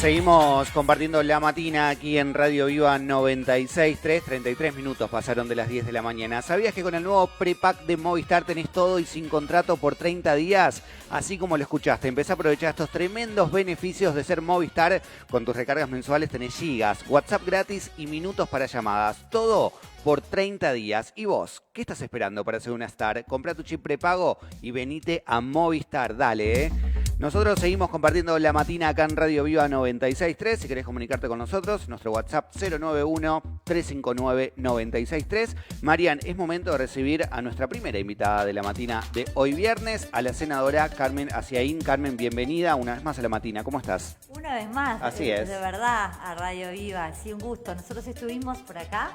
Seguimos compartiendo la matina aquí en Radio Viva 96.3, 33 minutos pasaron de las 10 de la mañana. ¿Sabías que con el nuevo prepack de Movistar tenés todo y sin contrato por 30 días? Así como lo escuchaste, empezá a aprovechar estos tremendos beneficios de ser Movistar. Con tus recargas mensuales tenés gigas, WhatsApp gratis y minutos para llamadas. Todo por 30 días. ¿Y vos? ¿Qué estás esperando para hacer una Star? Comprá tu chip prepago y venite a Movistar. Dale, Nosotros seguimos compartiendo la matina acá en Radio Viva 96.3. Si querés comunicarte con nosotros, nuestro WhatsApp 091-359-963. Marian, es momento de recibir a nuestra primera invitada de la matina de hoy viernes, a la senadora Carmen Aciaín. Carmen, bienvenida una vez más a la matina. ¿Cómo estás? Una vez más. Así es. De verdad, a Radio Viva. Sí, un gusto. Nosotros estuvimos por acá.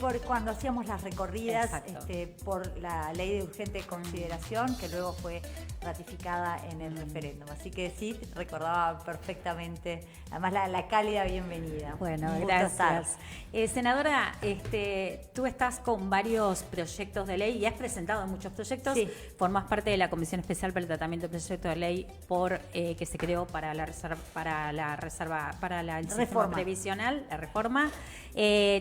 Por cuando hacíamos las recorridas por la ley de urgente consideración, que luego fue ratificada en el referéndum. Así que sí, recordaba perfectamente, además la cálida bienvenida. Bueno, gracias. Senadora, tú estás con varios proyectos de ley y has presentado muchos proyectos. Sí. Formás parte de la Comisión Especial para el Tratamiento de Proyectos de Ley que se creó para el sistema previsional, la reforma.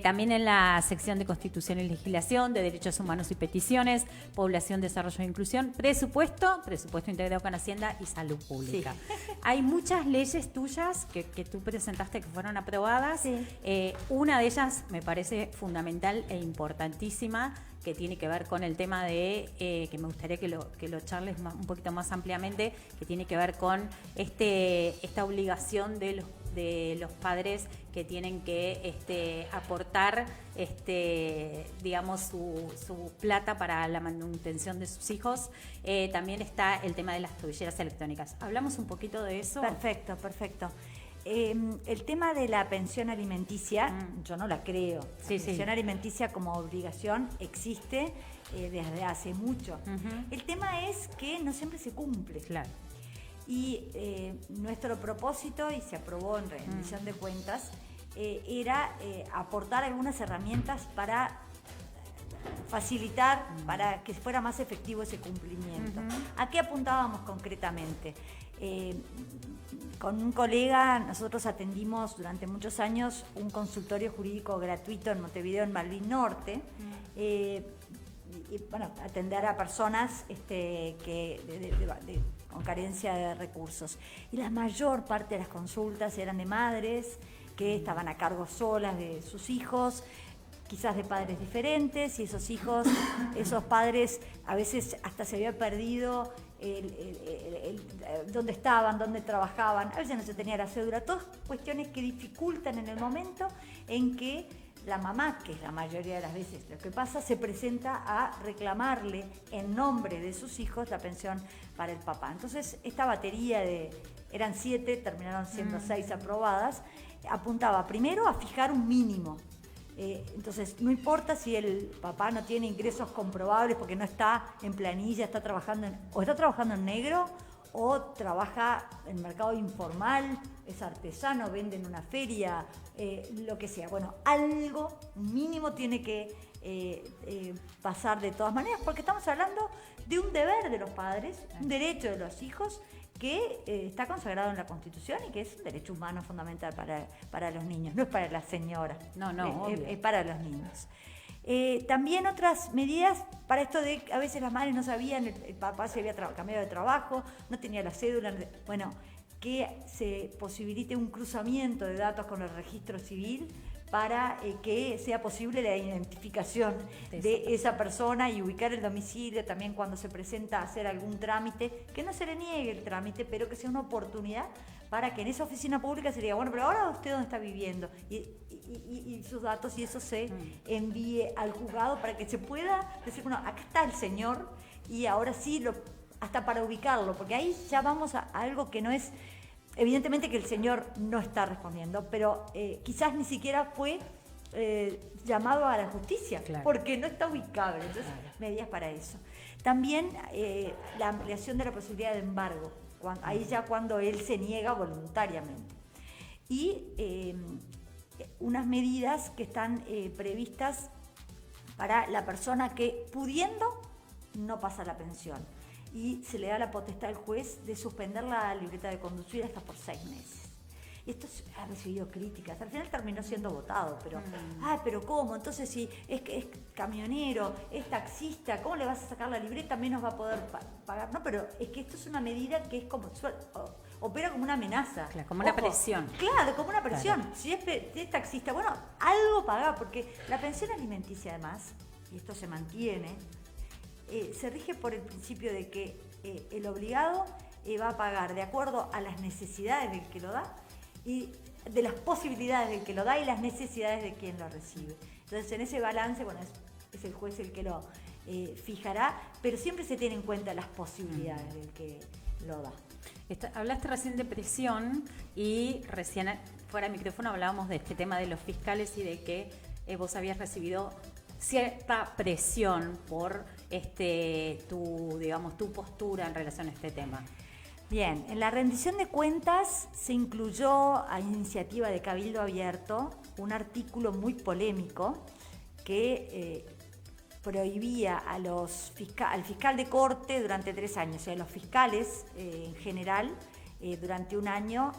También en la sección de Constitución y Legislación, de Derechos Humanos y Peticiones, Población, Desarrollo e Inclusión, Presupuesto integrado con Hacienda y Salud Pública. Sí. Hay muchas leyes tuyas que tú presentaste que fueron aprobadas. Sí. Una de ellas me parece fundamental e importantísima, que tiene que ver con el tema de, que me gustaría que lo charles un poquito más ampliamente, que tiene que ver con esta obligación de los padres que tienen que aportar digamos su plata para la manutención de sus hijos. También está el tema de las tobilleras electrónicas. ¿Hablamos un poquito de eso? Perfecto. El tema de la pensión alimenticia, yo no la creo. La pensión alimenticia como obligación existe desde hace mucho. El tema es que no siempre se cumple. Claro. Y nuestro propósito, y se aprobó en rendición de cuentas, era aportar algunas herramientas para facilitar, para que fuera más efectivo ese cumplimiento. ¿A qué apuntábamos concretamente? Con un colega nosotros atendimos durante muchos años un consultorio jurídico gratuito en Montevideo, en Malvin Norte. Atender a personas con carencia de recursos. Y la mayor parte de las consultas eran de madres que estaban a cargo solas de sus hijos, quizás de padres diferentes, y esos padres a veces hasta se había perdido dónde estaban, dónde trabajaban, a veces no se tenía la cédula, todas cuestiones que dificultan en el momento en que la mamá, que es la mayoría de las veces lo que pasa, se presenta a reclamarle en nombre de sus hijos la pensión para el papá. Entonces, esta batería eran 7, terminaron siendo 6 aprobadas, apuntaba primero a fijar un mínimo. Entonces, no importa si el papá no tiene ingresos comprobables porque no está en planilla, está trabajando en negro, o trabaja en el mercado informal, es artesano, vende en una feria, lo que sea. Bueno, algo mínimo tiene que pasar de todas maneras, porque estamos hablando de un deber de los padres, un derecho de los hijos que está consagrado en la Constitución y que es un derecho humano fundamental para los niños, no es para la señora, es para los niños. También otras medidas para esto de a veces las madres no sabían, el papá se había cambiado de trabajo, no tenía la cédula, que se posibilite un cruzamiento de datos con el registro civil para que sea posible la identificación de esa persona y ubicar el domicilio también cuando se presenta a hacer algún trámite, que no se le niegue el trámite, pero que sea una oportunidad para que en esa oficina pública se diga, bueno, pero ahora usted dónde está viviendo, y sus datos, y eso se envíe al juzgado para que se pueda decir, bueno, acá está el señor, y ahora sí, hasta para ubicarlo, porque ahí ya vamos a algo que no es, evidentemente que el señor no está respondiendo, pero quizás ni siquiera fue llamado a la justicia, claro, porque no está ubicable, entonces medidas para eso. También la ampliación de la posibilidad de embargo, ahí ya cuando él se niega voluntariamente. Y unas medidas que están previstas para la persona que, pudiendo, no pasa la pensión. y se le da la potestad al juez de suspender la libreta de conducir hasta por 6 meses. Y esto ha recibido críticas. Al final terminó siendo votado, pero pero ¿cómo? Entonces, si es camionero, es taxista, ¿cómo le vas a sacar la libreta? Menos va a poder pagar. No, pero es que esto es una medida que es como opera como una amenaza. Claro, como una presión. Claro, como una presión. Claro. Si es taxista, bueno, algo paga, porque la pensión alimenticia además, y esto se mantiene, se rige por el principio de que el obligado va a pagar de acuerdo a las necesidades del que lo da y de las posibilidades del que lo da y las necesidades de quien lo recibe. Entonces, en ese balance, bueno, es el juez el que lo fijará, pero siempre se tiene en cuenta las posibilidades del que lo da. Hablaste recién de presión y recién fuera de micrófono hablábamos de este tema de los fiscales y de que vos habías recibido cierta presión por tu postura en relación a este tema. Bien, en la rendición de cuentas se incluyó a iniciativa de Cabildo Abierto un artículo muy polémico que prohibía al fiscal de corte durante 3 años, o sea, a los fiscales en general durante 1 año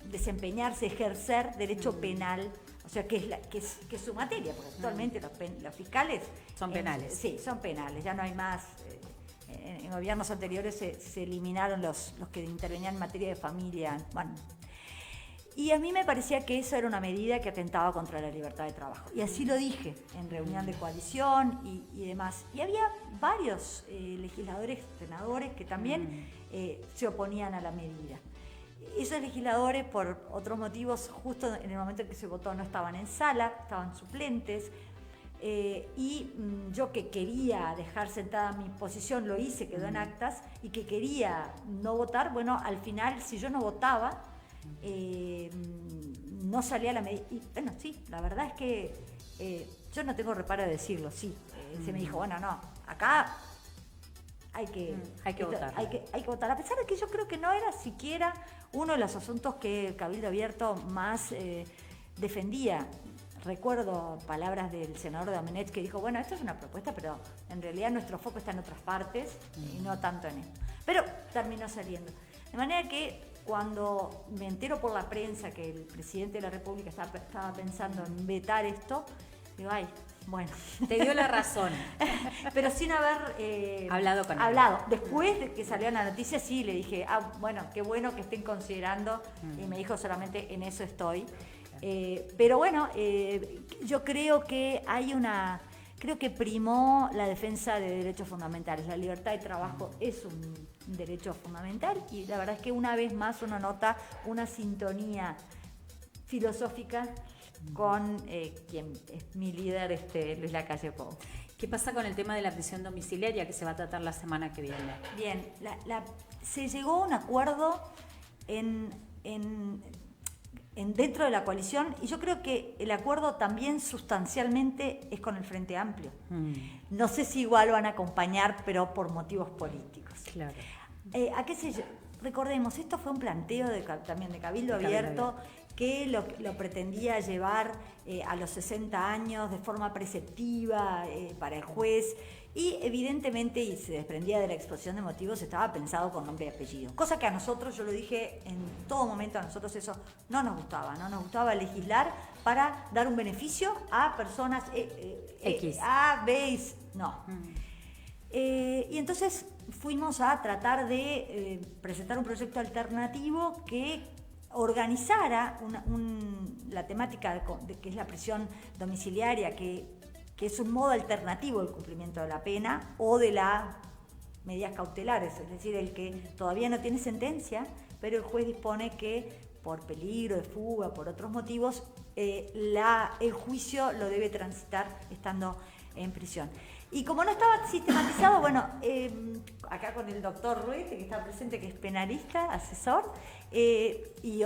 desempeñarse, ejercer derecho penal, o sea, que es su materia, porque actualmente los fiscales son penales. Sí, son penales, ya no hay más. En gobiernos anteriores se eliminaron los que intervenían en materia de familia. Bueno, y a mí me parecía que eso era una medida que atentaba contra la libertad de trabajo. Y así lo dije en reunión de coalición y demás. Y había varios legisladores, senadores, que también se oponían a la medida. Esos legisladores, por otros motivos, justo en el momento en que se votó no estaban en sala, estaban suplentes. Y yo que quería dejar sentada mi posición, lo hice, quedó en actas, y que quería no votar, bueno, al final, si yo no votaba, no salía la medida. Y bueno, sí, la verdad es que yo no tengo reparo de decirlo, sí. Se me dijo, bueno, no, acá hay que votar. Hay que votar, a pesar de que yo creo que no era siquiera uno de los asuntos que el Cabildo Abierto más defendía. Recuerdo palabras del senador Domenech que dijo, bueno, esto es una propuesta, pero en realidad nuestro foco está en otras partes y no tanto en esto. Pero terminó saliendo. De manera que cuando me entero por la prensa que el presidente de la República estaba pensando en vetar esto, digo, ay, bueno. Te dio la razón. Pero sin haber hablado con él. Después de que salió la noticia, sí, le dije, bueno, qué bueno que estén considerando. Y me dijo, solamente en eso estoy. Pero bueno, yo creo que creo que primó la defensa de derechos fundamentales. La libertad de trabajo es un derecho fundamental y la verdad es que una vez más uno nota una sintonía filosófica con quien es mi líder, Luis Lacalle Pou. ¿Qué pasa con el tema de la prisión domiciliaria que se va a tratar la semana que viene? Bien, se llegó a un acuerdo dentro de la coalición, y yo creo que el acuerdo también sustancialmente es con el Frente Amplio. No sé si igual van a acompañar, pero por motivos políticos. Claro. Recordemos, esto fue un planteo también de Cabildo Abierto, que lo pretendía llevar a los 60 años de forma preceptiva para el juez. Y evidentemente, y se desprendía de la exposición de motivos, estaba pensado con nombre y apellido. Cosa que a nosotros, yo lo dije en todo momento, a nosotros eso no nos gustaba legislar para dar un beneficio a personas X. A, B y C. No. Y entonces fuimos a tratar de presentar un proyecto alternativo que organizara la temática que es la prisión domiciliaria, que es un modo alternativo del cumplimiento de la pena o de las medidas cautelares, es decir, el que todavía no tiene sentencia, pero el juez dispone que por peligro de fuga, por otros motivos, el juicio lo debe transitar estando en prisión. Y como no estaba sistematizado, bueno, acá con el doctor Ruiz, que está presente, que es penalista, asesor, y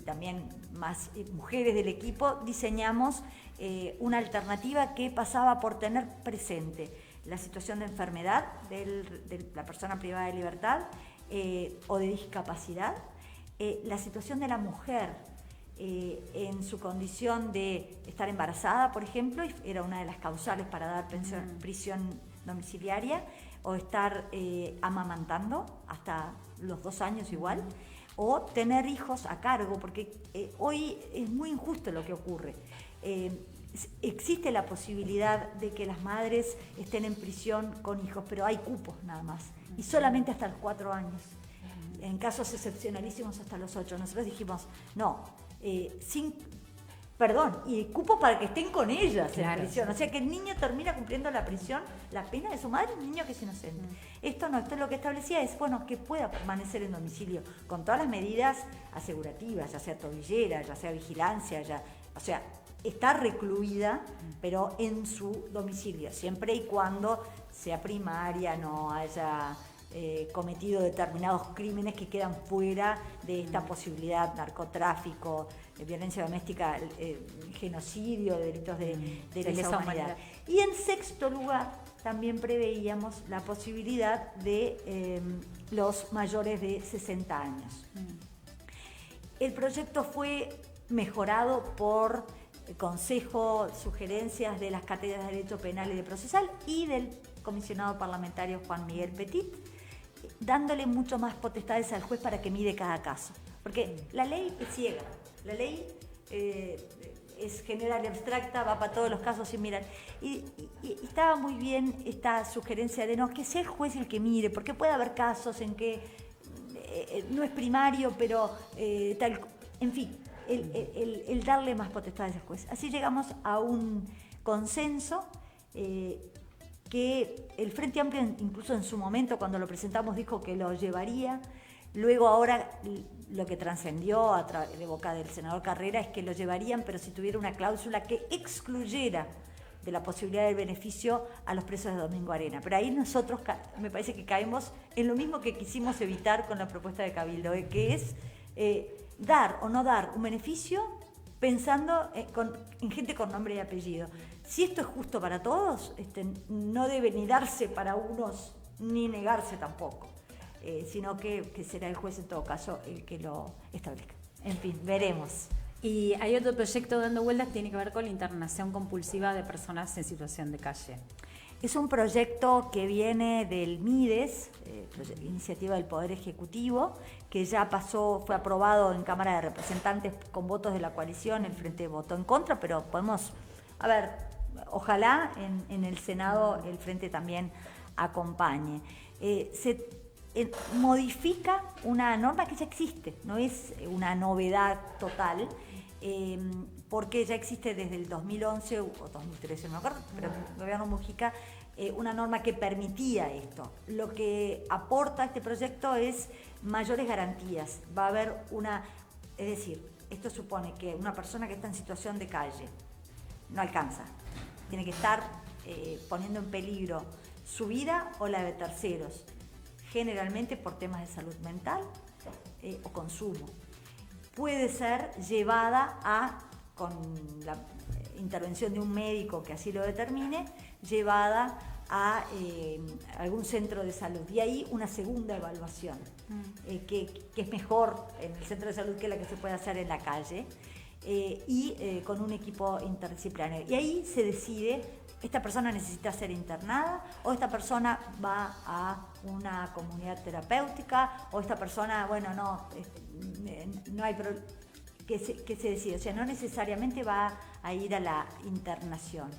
también más mujeres del equipo, diseñamos una alternativa que pasaba por tener presente la situación de enfermedad de la persona privada de libertad o de discapacidad, la situación de la mujer en su condición de estar embarazada, por ejemplo, era una de las causales para dar prisión domiciliaria o estar amamantando hasta los 2 años igual, o tener hijos a cargo, porque hoy es muy injusto lo que ocurre. Existe la posibilidad de que las madres estén en prisión con hijos, pero hay cupos nada más, y solamente hasta los 4 años. En casos excepcionalísimos hasta los 8. Nosotros dijimos, no, y cupo para que estén con ellas en prisión. O sea que el niño termina cumpliendo la prisión, la pena de su madre, un niño que es inocente. Esto lo que establecía es, que pueda permanecer en domicilio, con todas las medidas asegurativas, ya sea tobillera, ya sea vigilancia, está recluida, pero en su domicilio, siempre y cuando sea primaria, no haya cometido determinados crímenes que quedan fuera de esta posibilidad, narcotráfico, violencia doméstica, genocidio, delitos de lesa humanidad. Y en sexto lugar, también preveíamos la posibilidad de los mayores de 60 años. El proyecto fue mejorado por consejo, sugerencias de las cátedras de Derecho Penal y de Procesal y del comisionado parlamentario Juan Miguel Petit, dándole mucho más potestades al juez para que mire cada caso. Porque la ley es ciega, la ley es general y abstracta, va para todos los casos sin mirar. Y estaba muy bien esta sugerencia de que sea el juez el que mire, porque puede haber casos en que no es primario, pero tal, en fin, el darle más potestades al juez. Así llegamos a un consenso que el Frente Amplio, incluso en su momento cuando lo presentamos, dijo que lo llevaría. Luego ahora lo que trascendió de boca del senador Carrera es que lo llevarían, pero si tuviera una cláusula que excluyera de la posibilidad del beneficio a los presos de Domingo Arena. Pero ahí nosotros me parece que caemos en lo mismo que quisimos evitar con la propuesta de Cabildo, que es dar o no dar un beneficio pensando en gente con nombre y apellido. Si esto es justo para todos, no debe ni darse para unos ni negarse tampoco, sino que será el juez en todo caso el que lo establezca. En fin, veremos. Y hay otro proyecto dando vueltas que tiene que ver con la internación compulsiva de personas en situación de calle. Es un proyecto que viene del MIDES, Iniciativa del Poder Ejecutivo, que ya fue aprobado en Cámara de Representantes con votos de la coalición. El Frente votó en contra, pero ojalá en el Senado el Frente también acompañe. Modifica una norma que ya existe, no es una novedad total, porque ya existe desde el 2011 o 2013, no me acuerdo, pero el gobierno Mujica, una norma que permitía esto. Lo que aporta este proyecto es mayores garantías. Va a haber es decir, esto supone que una persona que está en situación de calle no alcanza, tiene que estar poniendo en peligro su vida o la de terceros, generalmente por temas de salud mental o consumo. Puede ser llevada con la intervención de un médico que así lo determine, llevada a algún centro de salud. Y ahí una segunda evaluación, que es mejor en el centro de salud que la que se puede hacer en la calle, con un equipo interdisciplinario. Y ahí se decide, esta persona necesita ser internada, o esta persona va a una comunidad terapéutica, o esta persona, no hay problema, que se decide. O sea, no necesariamente va a ir a la internación.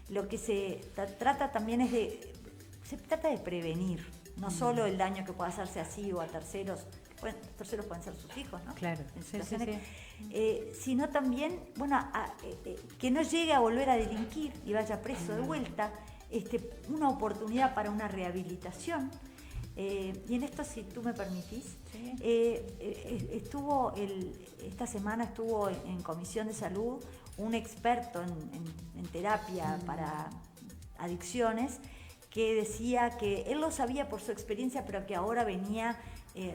Lo que se trata también se trata de prevenir, no solo el daño que pueda hacerse así o a terceros, terceros pueden ser sus hijos, ¿no? Claro, sino también, que no llegue a volver a delinquir y vaya preso de vuelta, una oportunidad para una rehabilitación. Y en esto, si tú me permitís, esta semana estuvo en Comisión de Salud un experto en terapia para adicciones, que decía que él lo sabía por su experiencia, pero que ahora venía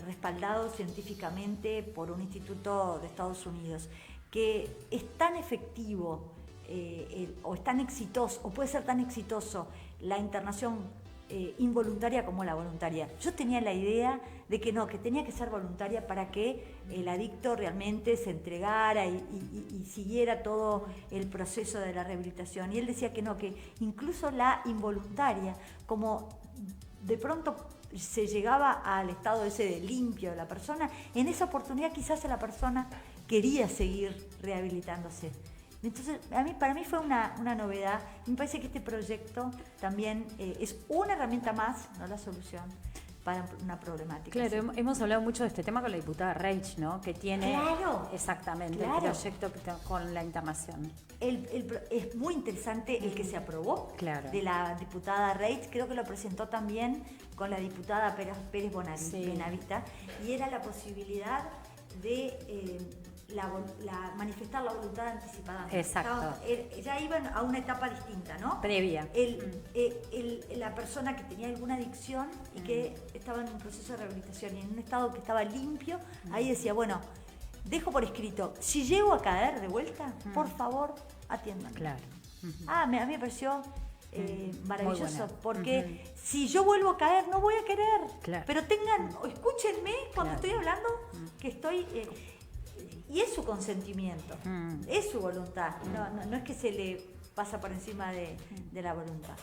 respaldado científicamente por un instituto de Estados Unidos, que es tan efectivo o es tan exitoso, o puede ser tan exitoso la internación involuntaria como la voluntaria. Yo tenía la idea de que no, que tenía que ser voluntaria para que el adicto realmente se entregara y siguiera todo el proceso de la rehabilitación. Y él decía que no, que incluso la involuntaria, como de pronto se llegaba al estado ese de limpio de la persona, en esa oportunidad quizás la persona quería seguir rehabilitándose. Entonces, para mí fue una novedad. Me parece que este proyecto también es una herramienta más, no la solución, para una problemática. Claro, hemos hablado mucho de este tema con la diputada Reich, ¿no? Que tiene exactamente el proyecto con la internación. Es muy interesante el que se aprobó de la diputada Reich, creo que lo presentó también con la diputada Pérez Bonavita, y era la posibilidad de manifestar la voluntad anticipadamente. Exacto. Ya iban a una etapa distinta, ¿no? Previa. La persona que tenía alguna adicción y que estaba en un proceso de rehabilitación y en un estado que estaba limpio, ahí decía, bueno, dejo por escrito, si llego a caer de vuelta, por favor, atiéndanme. Claro. A mí me pareció maravilloso, porque si yo vuelvo a caer, no voy a querer. Pero escúchenme cuando estoy hablando, que estoy... y es su consentimiento, es su voluntad, no es que se le pasa por encima de la voluntad.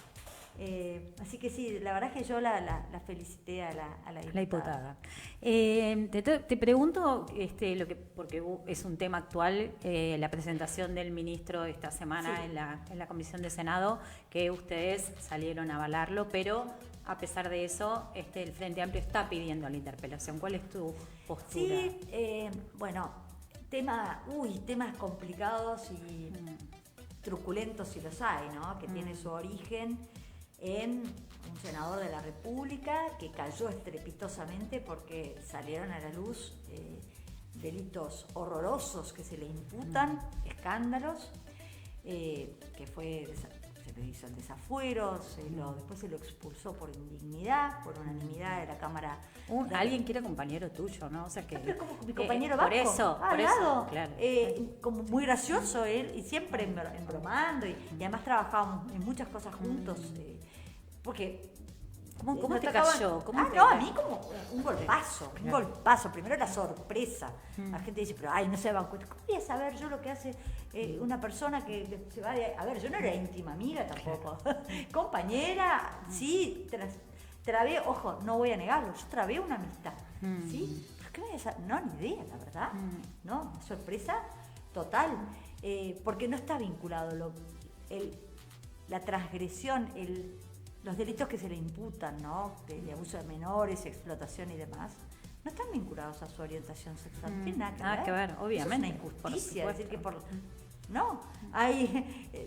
Así que sí, la verdad es que yo la felicité a la diputada. Te pregunto, porque es un tema actual, la presentación del ministro esta semana en la Comisión de Senado, que ustedes salieron a avalarlo, pero a pesar de eso, el Frente Amplio está pidiendo la interpelación. ¿Cuál es tu postura? Sí, bueno... temas complicados y truculentos si los hay, ¿no? Que tiene su origen en un senador de la República que cayó estrepitosamente porque salieron a la luz delitos horrorosos que se le imputan, escándalos, que fue... se le hizo el desafuero, después se lo expulsó por indignidad, por unanimidad de la Cámara. Alguien que era compañero tuyo, ¿no? O sea que pero como mi compañero Vasco, por eso, claro. Como muy gracioso él, y siempre embromando, y además trabajábamos en muchas cosas juntos, porque... ¿Cómo te cayó? A mí como un golpazo, un golpazo. Primero la sorpresa. La gente dice, pero no se dan cuenta. ¿Cómo voy a saber yo lo que hace una persona que se va de... A ver, yo no era íntima amiga tampoco. Compañera, sí, trabé, ojo, no voy a negarlo, yo trabé una amistad. ¿Sí? ¿Pero qué me voy a saber? No, ni idea, la verdad. No, sorpresa total. Porque no está vinculado la transgresión, los delitos que se le imputan, ¿no? De abuso de menores, explotación y demás, no están vinculados a su orientación sexual. No tiene nada que ver. Obviamente. Eso es una injusticia. Es decir, que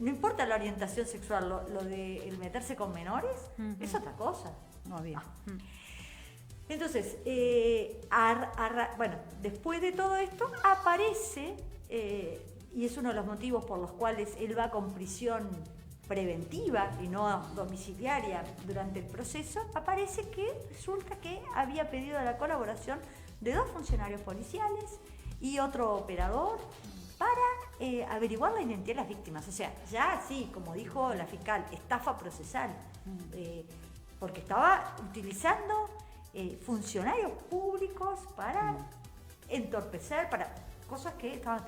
no importa la orientación sexual, lo de el meterse con menores es otra cosa. Obvio. Entonces, bueno, después de todo esto, aparece, y es uno de los motivos por los cuales él va con prisión preventiva y no domiciliaria durante el proceso, aparece que resulta que había pedido la colaboración de 2 funcionarios policiales y otro operador para averiguar la identidad de las víctimas. O sea, ya sí, como dijo la fiscal, estafa procesal, porque estaba utilizando funcionarios públicos para entorpecer, para cosas que estaban...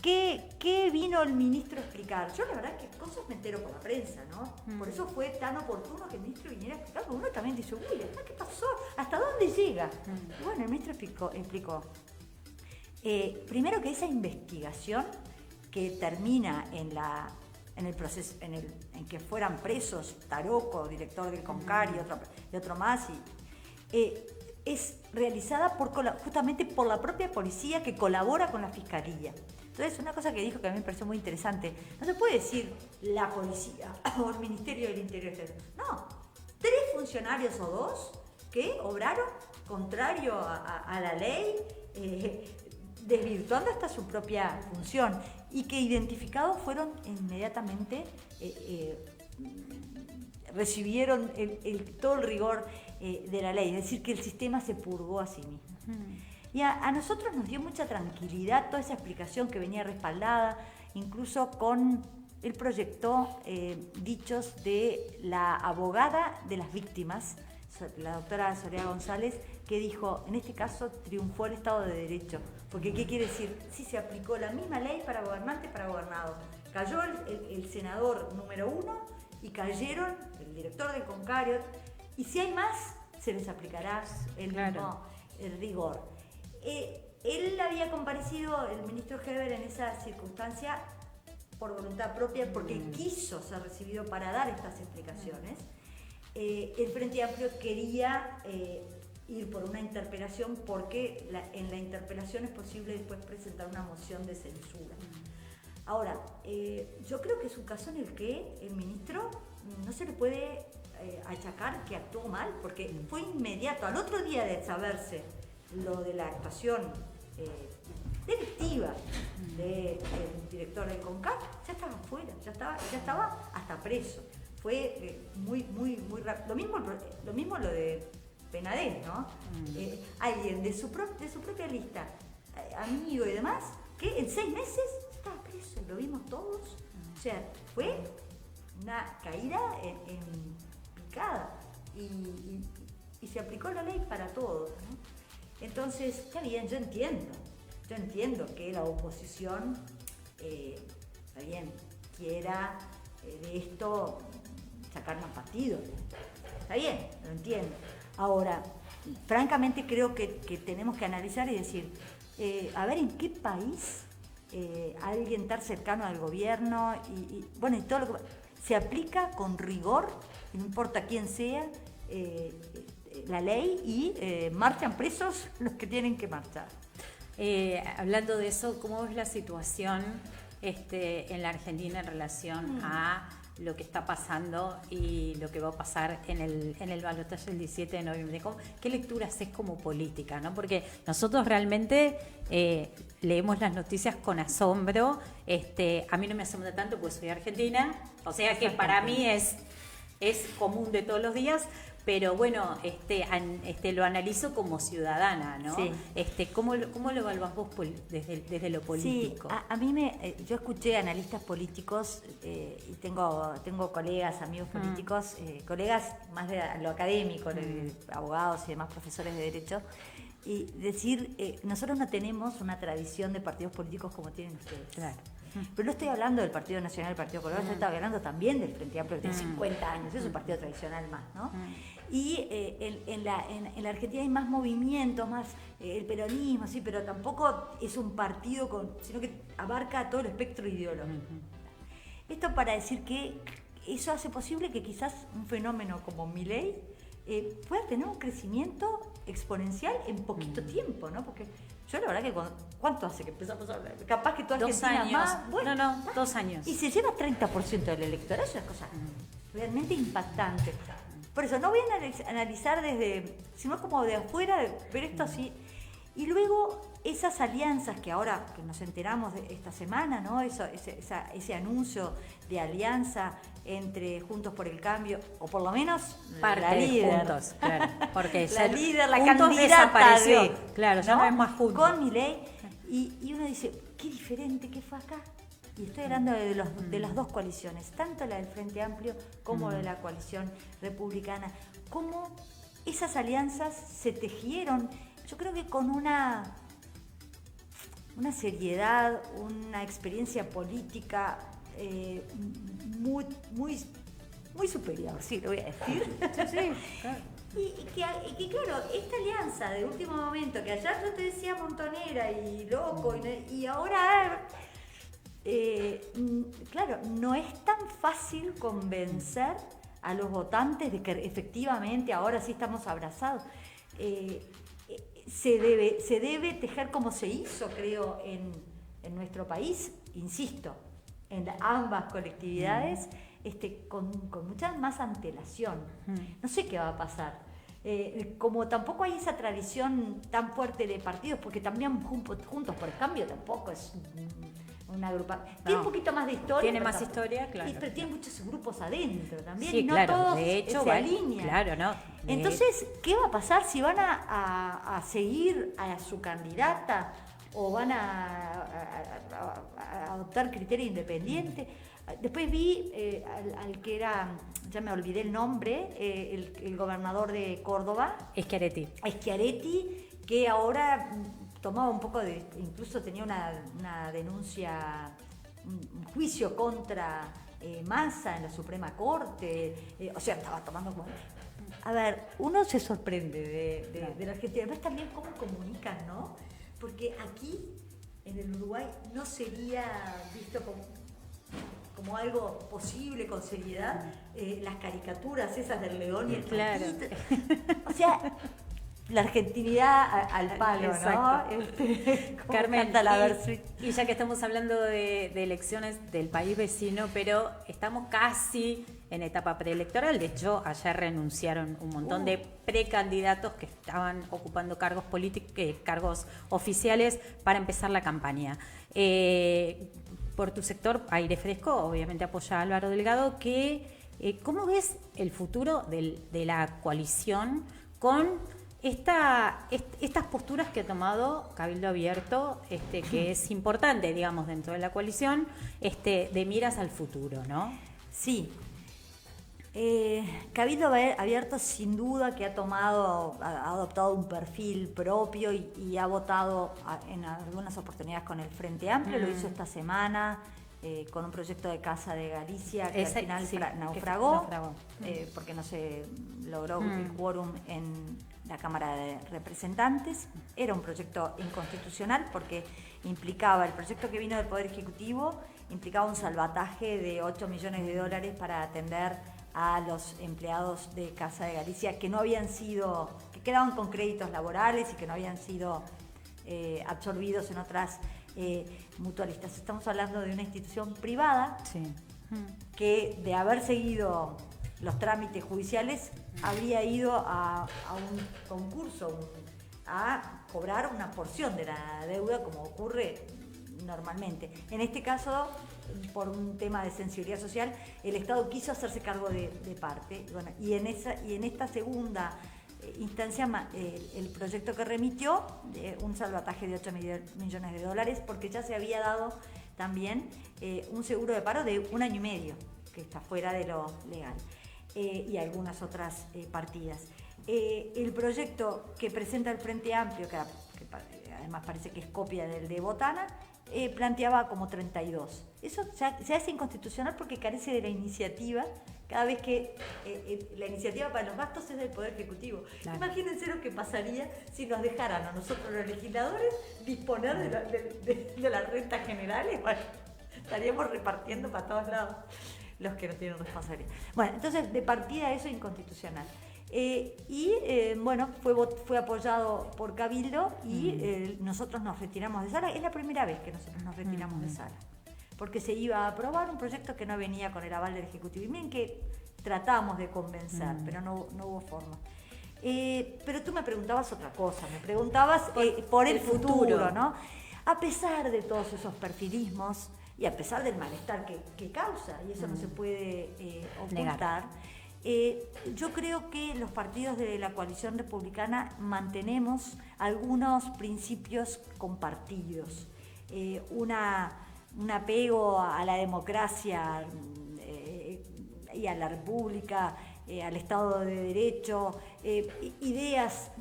¿Qué vino el ministro a explicar? Yo la verdad es que cosas me entero por la prensa, ¿no? Por eso fue tan oportuno que el ministro viniera a explicar, porque uno también dice, uy, ¿qué pasó? ¿Hasta dónde llega? Y bueno, el ministro explicó. Primero que esa investigación que termina en el proceso, en que fueran presos Taroco, director del CONCAR y otro más, es realizada justamente por la propia policía que colabora con la fiscalía. Entonces, una cosa que dijo que a mí me pareció muy interesante, no se puede decir la policía o el Ministerio del Interior. No, 3 funcionarios o 2 que obraron contrario a la ley, desvirtuando hasta su propia función, y que identificados fueron inmediatamente, recibieron todo el rigor de la ley, es decir, que el sistema se purgó a sí mismo. Y a nosotros nos dio mucha tranquilidad toda esa explicación que venía respaldada, incluso con él proyectó dichos de la abogada de las víctimas, la doctora Soledad González, que dijo, en este caso triunfó el Estado de Derecho. Porque, ¿qué quiere decir? Sí, se aplicó la misma ley para gobernantes y para gobernados. Cayó el senador número 1 y cayeron el director del Concario. Y si hay más, se les aplicará el mismo rigor. Él había comparecido, el ministro Heber, en esa circunstancia por voluntad propia, porque quiso ser recibido para dar estas explicaciones. El Frente Amplio quería ir por una interpelación, porque en la interpelación es posible después presentar una moción de censura. Ahora, yo creo que es un caso en el que el ministro no se le puede achacar que actuó mal, porque fue inmediato, al otro día de saberse lo de la actuación delictiva del director del CONCAR, ya estaba fuera, ya estaba hasta preso. Fue muy rápido. Lo mismo lo de Penadez, ¿no? Alguien de su propia lista, amigo y demás, que en 6 meses estaba preso, lo vimos todos. O sea, fue una caída en picada y se aplicó la ley para todos, ¿no? Entonces, está bien, yo entiendo que la oposición, está bien, quiera de esto sacar más partido. Está bien, lo entiendo. Ahora, francamente creo que tenemos que analizar y decir, a ver en qué país alguien tan cercano al gobierno y todo lo que se aplica con rigor, no importa quién sea, la ley, y marchan presos los que tienen que marchar. Hablando de eso, ¿cómo ves la situación en la Argentina en relación a lo que está pasando y lo que va a pasar en el balotaje el 17 de noviembre? ¿Qué lectura haces como política, ¿no? Porque nosotros realmente leemos las noticias con asombro. A mí no me asombra tanto porque soy argentina, o sea que para mí es común de todos los días. Pero bueno, lo analizo como ciudadana, ¿no? Sí. ¿Cómo lo evaluás vos desde lo político? Sí, a mí yo escuché analistas políticos y tengo colegas, amigos políticos, colegas más de lo académico, abogados y demás profesores de derecho, y decir, nosotros no tenemos una tradición de partidos políticos como tienen ustedes. Claro. Pero no estoy hablando del Partido Nacional, del Partido Colorado, estoy hablando también del Frente Amplio, que tiene 50 años, es un partido tradicional más, ¿no? Y en la Argentina hay más movimientos, más el peronismo, sí, pero tampoco es un partido sino que abarca todo el espectro ideológico. Esto para decir que eso hace posible que quizás un fenómeno como Milei pueda tener un crecimiento exponencial en poquito tiempo, ¿no? Porque yo la verdad que ¿cuánto hace que empezamos a hablar? Capaz que toda Argentina 2 años. más. Bueno, no, 2 años. Y se lleva 30% del electorado, es una cosa realmente impactante. Por eso no voy a analizar sino como de afuera, ver esto así. Y luego esas alianzas que ahora que nos enteramos de esta semana, ¿no? Ese anuncio de alianza entre Juntos por el Cambio, o por lo menos parte la líder. Juntos, claro, porque la líder, la Juntos candidata desapareció, claro, ya no es más Juntos. Con Milei, y uno dice, qué diferente que fue acá. Y estoy hablando de las dos coaliciones, tanto la del Frente Amplio como de la coalición republicana. Cómo esas alianzas se tejieron, yo creo que con una seriedad, una experiencia política muy superior, sí, lo voy a decir. Sí, claro. Y que claro, esta alianza de último momento, que ayer yo te decía montonera y loco, y ahora... claro, no es tan fácil convencer a los votantes de que efectivamente ahora sí estamos abrazados. Se debe tejer como se hizo, creo, en nuestro país, insisto, en ambas colectividades, con mucha más antelación. No sé qué va a pasar. Como tampoco hay esa tradición tan fuerte de partidos, porque también Juntos por el Cambio tampoco es una agrupación. Tiene un poquito más de historia. Tiene más historia, claro. Pero tiene muchos grupos adentro también. Sí, y no claro, todos de hecho, se alinean. Claro, ¿no? Entonces, ¿qué va a pasar si van a seguir a su candidata o van a adoptar criterio independiente. Después vi al que era, ya me olvidé el nombre, el gobernador de Córdoba. Schiaretti, que ahora tomaba un poco de, incluso tenía una denuncia, un juicio contra Massa en la Suprema Corte, o sea, estaba tomando como... A ver, uno se sorprende de la Argentina, además también cómo comunican, ¿no? Porque aquí, en el Uruguay, no sería visto como algo posible, con seriedad, las caricaturas esas del león y el gatito. O sea, la argentinidad al palo, ¿no? Carmen, y ya que estamos hablando de elecciones del país vecino, pero estamos casi en etapa preelectoral. De hecho, ayer renunciaron un montón de precandidatos que estaban ocupando cargos políticos, cargos oficiales para empezar la campaña. Por tu sector, Aire Fresco, obviamente apoya a Álvaro Delgado. ¿Cómo ves el futuro de la coalición con estas posturas que ha tomado Cabildo Abierto, que es importante, digamos, dentro de la coalición, de miras al futuro, ¿no? Sí. Cabildo Abierto sin duda que ha adoptado un perfil propio y ha votado en algunas oportunidades con el Frente Amplio, lo hizo esta semana con un proyecto de Casa de Galicia que al final naufragó. Porque no se logró el quórum en la Cámara de Representantes. Era un proyecto inconstitucional porque el proyecto que vino del Poder Ejecutivo implicaba un salvataje de $8 millones para atender a los empleados de Casa de Galicia que quedaban con créditos laborales y que no habían sido absorbidos en otras mutualistas. Estamos hablando de una institución privada que, de haber seguido los trámites judiciales, habría ido a un concurso a cobrar una porción de la deuda, como ocurre normalmente. En este caso, por un tema de sensibilidad social, el Estado quiso hacerse cargo de parte. Bueno, y en esta segunda instancia, el proyecto que remitió, un salvataje de $8 millones, porque ya se había dado también un seguro de paro de 1 año y medio, que está fuera de lo legal, y algunas otras partidas. El proyecto que presenta el Frente Amplio, que además parece que es copia del de Botana, planteaba como 32. Eso se hace inconstitucional porque carece de la iniciativa, cada vez que la iniciativa para los gastos es del Poder Ejecutivo. Claro. Imagínense lo que pasaría si nos dejaran a nosotros los legisladores disponer de las rentas generales. Bueno, estaríamos repartiendo para todos lados los que no tienen responsabilidad. Bueno, entonces de partida eso es inconstitucional. Bueno, fue apoyado por Cabildo y nosotros nos retiramos de sala. Es la primera vez que nosotros nos retiramos de sala, porque se iba a aprobar un proyecto que no venía con el aval del Ejecutivo. Y miren que tratamos de convencer, pero no hubo forma. Pero tú me preguntabas otra cosa, me preguntabas por el futuro, ¿no? A pesar de todos esos perfilismos y a pesar del malestar que causa, y eso no se puede ocultar, yo creo que los partidos de la coalición republicana mantenemos algunos principios compartidos. Un apego a la democracia y a la república, al Estado de Derecho, ideas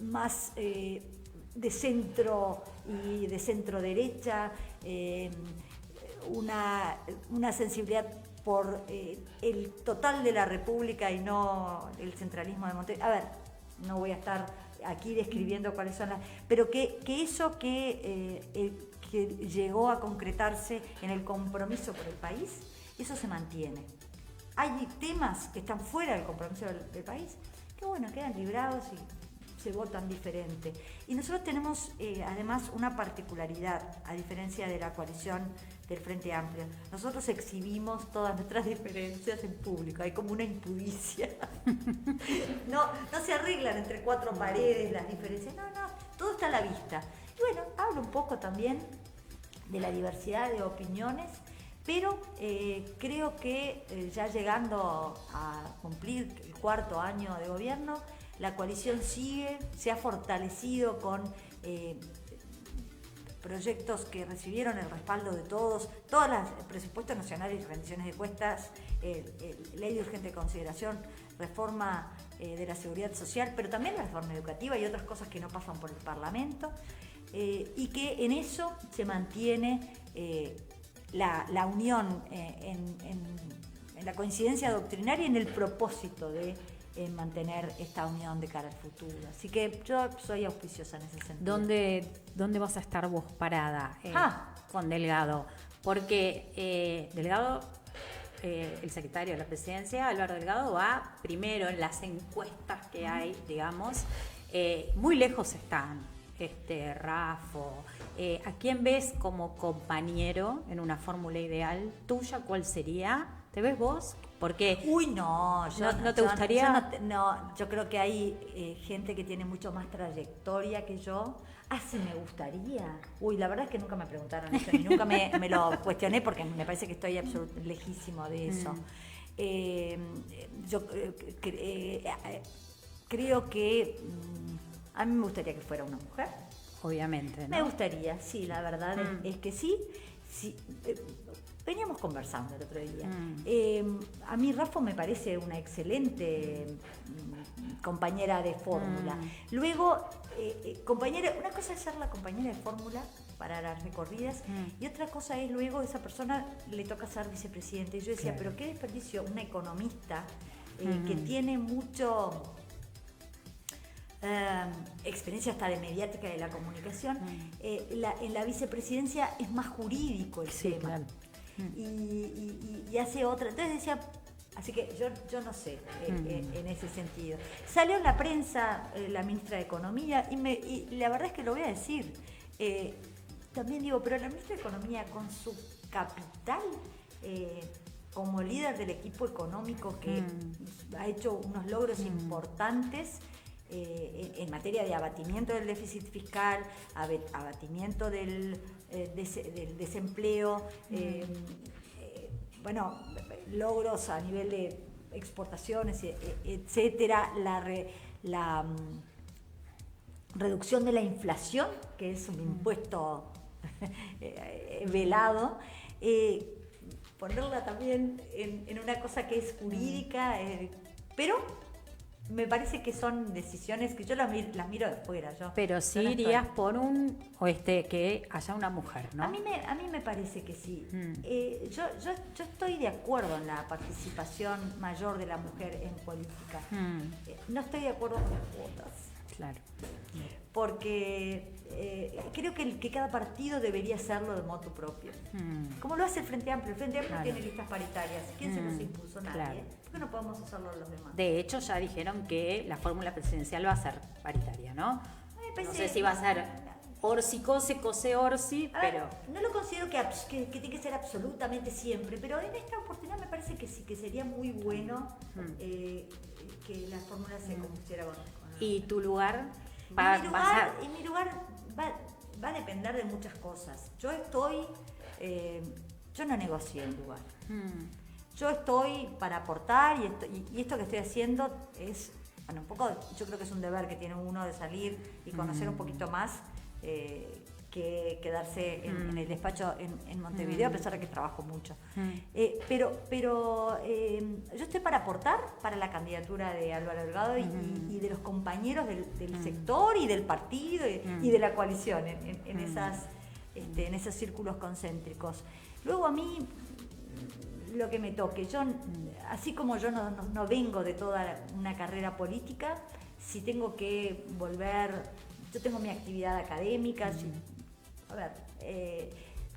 más de centro y de centro derecha, una sensibilidad por el total de la República y no el centralismo de Montevideo. A ver, no voy a estar aquí describiendo cuáles son las... Pero que eso que llegó a concretarse en el compromiso por el país, eso se mantiene. Hay temas que están fuera del compromiso del país que, bueno, quedan librados y se votan diferente. Y nosotros tenemos además una particularidad, a diferencia de la coalición del Frente Amplio. Nosotros exhibimos todas nuestras diferencias en público, hay como una impudicia. No se arreglan entre cuatro paredes las diferencias, no, todo está a la vista. Y bueno, hablo un poco también de la diversidad de opiniones, pero creo que ya llegando a cumplir el 4º año de gobierno, la coalición se ha fortalecido con proyectos que recibieron el respaldo de todos los presupuestos nacionales y rendiciones de cuentas, ley de urgente consideración, reforma de la seguridad social, pero también la reforma educativa y otras cosas que no pasan por el Parlamento, y que en eso se mantiene la unión en la coincidencia doctrinaria y en el propósito de mantener esta unión de cara al futuro. Así que yo soy auspiciosa en ese sentido. ¿Dónde vas a estar vos parada con Delgado? Porque Delgado, el secretario de la presidencia, Álvaro Delgado, va primero en las encuestas que hay, digamos, muy lejos están. Rafo, ¿a quién ves como compañero en una fórmula ideal tuya? ¿Cuál sería? ¿Te ves vos? Porque no te gustaría. Yo creo que hay gente que tiene mucho más trayectoria que yo. Sí me gustaría. La verdad es que nunca me preguntaron eso, ni nunca me lo cuestioné, porque me parece que estoy lejísimo de eso. Yo creo que a mí me gustaría que fuera una mujer. Obviamente, ¿no? Me gustaría, sí, la verdad es que sí. Veníamos conversando el otro día. A mí Rafa me parece una excelente compañera de fórmula. Luego, una cosa es ser la compañera de fórmula para las recorridas y otra cosa es luego esa persona le toca ser vicepresidente. Y yo decía, pero qué desperdicio, una economista que tiene mucho experiencia hasta de mediática de la comunicación, en la vicepresidencia es más jurídico el tema. Claro. Y hace otra. Entonces decía, así que yo no sé en ese sentido. Salió en la prensa la ministra de Economía y la verdad es que lo voy a decir. También digo, pero la ministra de Economía con su capital como líder del equipo económico que ha hecho unos logros importantes en materia de abatimiento del déficit fiscal, abatimiento del desempleo, logros a nivel de exportaciones, etcétera, la reducción de la inflación, que es un impuesto velado, ponerla también en una cosa que es jurídica, pero me parece que son decisiones que yo las miro de fuera. Pero sí irías por que haya una mujer, ¿no? A mí me parece que sí. Yo estoy de acuerdo en la participación mayor de la mujer en política. No estoy de acuerdo con las cuotas. Claro. Porque creo que cada partido debería hacerlo de motu propio. Como lo hace el Frente Amplio. El Frente Amplio tiene listas paritarias. ¿Quién se los impuso? Nadie. Claro. ¿Por qué no podemos hacerlo los demás? De hecho, ya dijeron que la fórmula presidencial va a ser paritaria, ¿no? No sé si va a ser Orsi, Cose, Orsi, pero... No lo considero que tiene que ser absolutamente siempre, pero en esta oportunidad me parece que sí, que sería muy bueno que la fórmula se compusiera con... ¿Y tu lugar? En mi lugar va a depender de muchas cosas. Yo no negocio el lugar. Yo estoy para aportar y esto que estoy haciendo es, un poco, yo creo que es un deber que tiene uno de salir y conocer un poquito más que quedarse en el despacho en Montevideo, a pesar de que trabajo mucho. Pero yo estoy para aportar para la candidatura de Álvaro Delgado y de los compañeros del sector y del partido y de la coalición en esos círculos concéntricos. Luego a mí lo que me toque, yo así como yo no vengo de toda una carrera política, si tengo que volver, yo tengo mi actividad académica,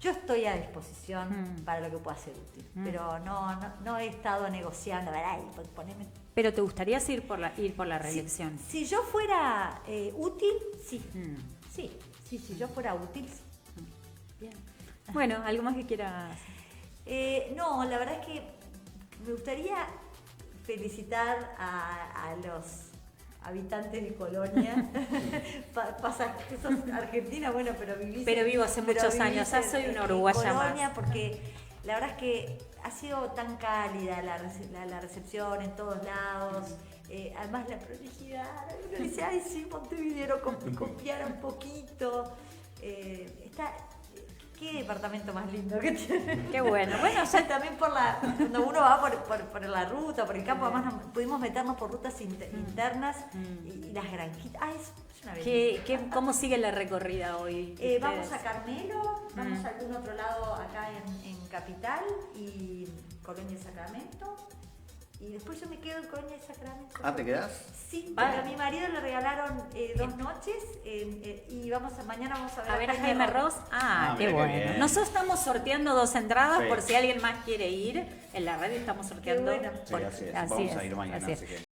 yo estoy a disposición para lo que pueda ser útil, pero no he estado negociando, poneme... ¿Pero te gustaría ir por la reelección? Si yo fuera útil, sí. Si yo fuera útil, sí. Bien. Bueno, ¿algo más que quieras...? No, la verdad es que me gustaría felicitar a los habitantes de Colonia. Que sos argentina, bueno, pero vivo hace muchos años. Soy una uruguaya Colonia, más. Porque la verdad es que ha sido tan cálida la recepción en todos lados. además la prolijidad, uno dice, ay sí, Montevideo, confiar un poquito. Qué departamento más lindo que tiene. Qué bueno. Bueno, ya también cuando uno va por la ruta, por el campo, además pudimos meternos por rutas internas y las granjitas. Es una belleza. ¿Cómo sigue la recorrida hoy? Vamos a Carmelo, vamos a algún otro lado acá en Capital y Colonia Sacramento. Y después yo me quedo en Colonia Sacramento. ¿Ah, te quedás? Sí, porque a mi marido le regalaron 2 noches y mañana vamos a ver a Jaime Ross. Qué bueno. Bien. Nosotros estamos sorteando 2 entradas Sí. por si alguien más quiere ir. En la radio estamos sorteando. Qué bueno. Sí, así es. Vamos a ir mañana, así que